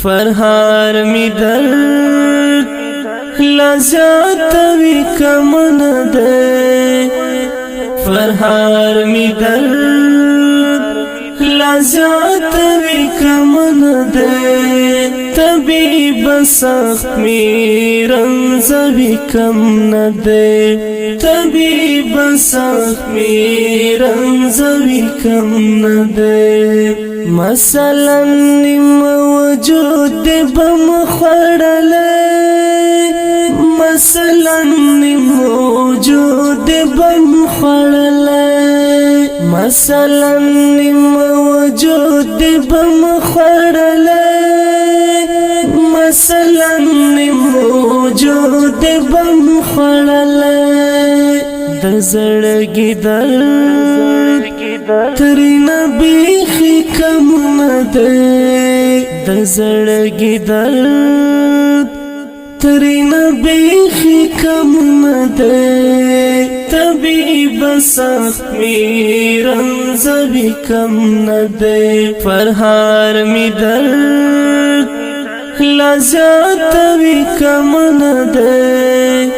فرهار می درد لذات وی کم نده فرهار می درد لذات وی کم نده طبیب سخت می رنز وی کم نده طبیب سخت می رنز وی کم نده مثلا نیم وجود بم خړلې مثلا نیم وجود بم خړلې مثلا نیم وجود بم خړلې مثلا نیم وجود بم خړلې د زړګي درد ترنا بیخی کم نده د زړګي درد ترنا بیخی کم نده طبیب سخت می رنز بی کم نده فرهار می درد لذات بی کم نده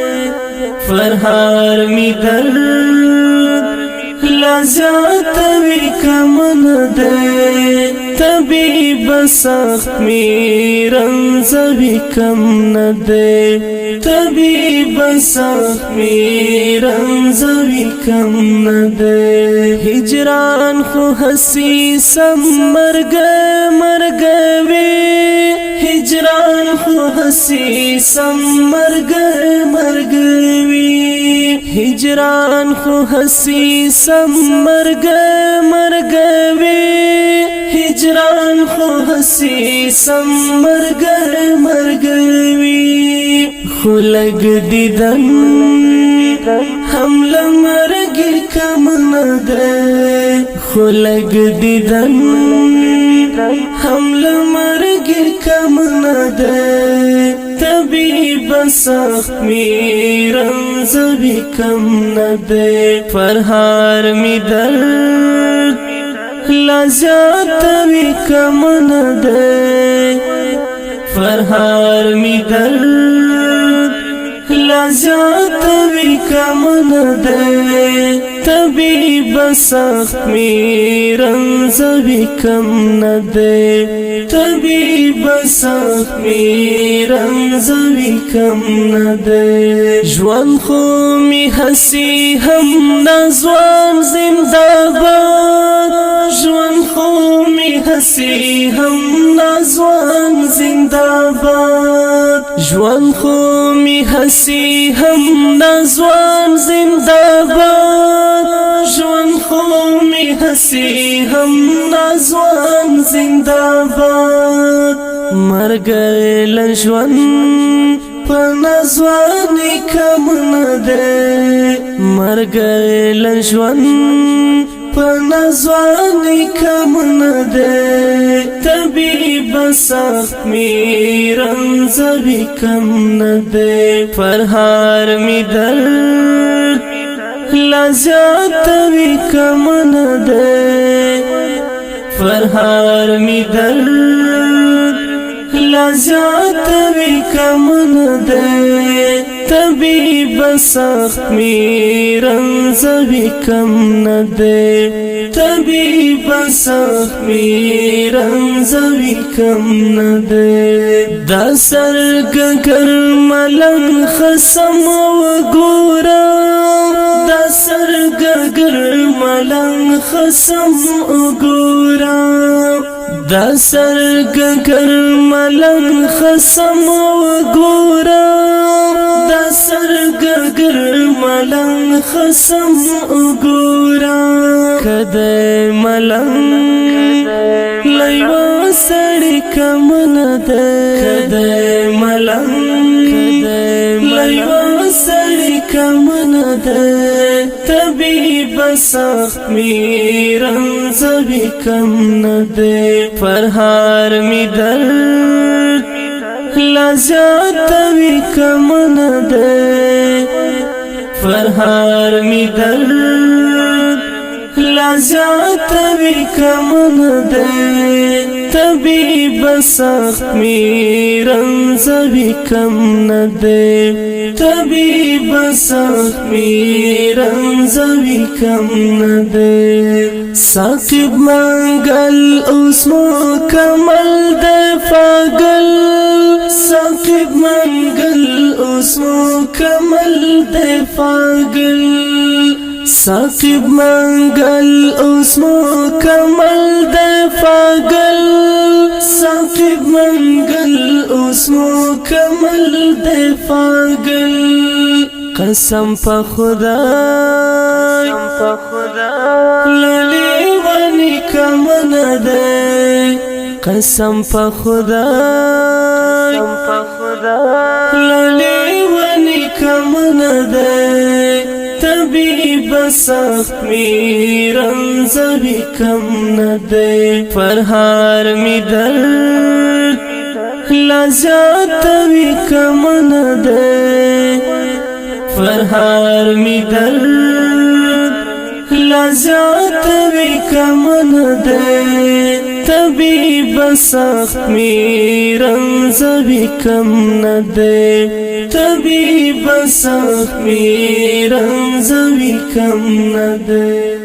فرهار می درد لذات وی کم نده طبیب سخت می رنز وی کم نده طبیب سخت می رنز وی کم نده هجران خو حسی سم مرگ مرگ وی هجران خو حسی سم مرگ مرگ وی هجران خو حسی سم مرگ مرگ وی هجران خو حسی سم مرگ مرگ وی خو لگ دیدن هم لمرگ کم نده خو لگ دیدن هم لمرگ کم نده طبیب سخت می رنز بی کم نده فرهار می درد لذات وی کم نده فرهار می درد لذات وی کم نده طبیب سخت می رنز وی کم نده طبیب سخت می رنز وی کم نده ژوند خو می حسی هم نازوان زنده باد ژوند خو می حسی هم نازوان زنده باد ژوند خو می حسی هم نازوان زنده باد ژوند خو می حسی هم نازوان زنده باد مرګ له ژوند په نازواني کم نده مرګ له ژوند په نازواني کم نده طبیب سخت می رنز وی کم نده فرهار می درد لذات وی کم نده فرهار می درد لذات وی کم نده طبیب سخت می رنز وی کم نده طبیب سخت می رنز وی کم نده دا سرګر ملنګ خصم وګورا دا سرګر ملنګ خصم وګورا دا سرګر ملنګ خصم وګورا دا سرګر ملنګ خصم وګورا کده ملنګ لیوا سړی کم نده کده ملنګ لیوا سړی کم نده طبیب سخت می رنز وی کم نده فرهار می درد لذات وی کم نده فرهار می درد لذات وی کم نده طبیب زخمی رنزوی کم نده طبیب زخمی رنزوی کم نده ساقب منگل اوس مکمل ده فاگل ساقب منگل اوس مکمل ده فاگل ساقب منگل اوس مکمل ده فاگل ساقب منگل اوس مکمل ده فاگل قسم په خدای للی ونی کم نده قسم په خدای للی ونی کم نده طبیب زخمی رنزوی کم نده فرهار می درد لزیاتوی کم نده فرهار می درد لزیاتوی کم نده طبیب زخمی رنزوی کم نده طبیب زخمی رنزوی کم نده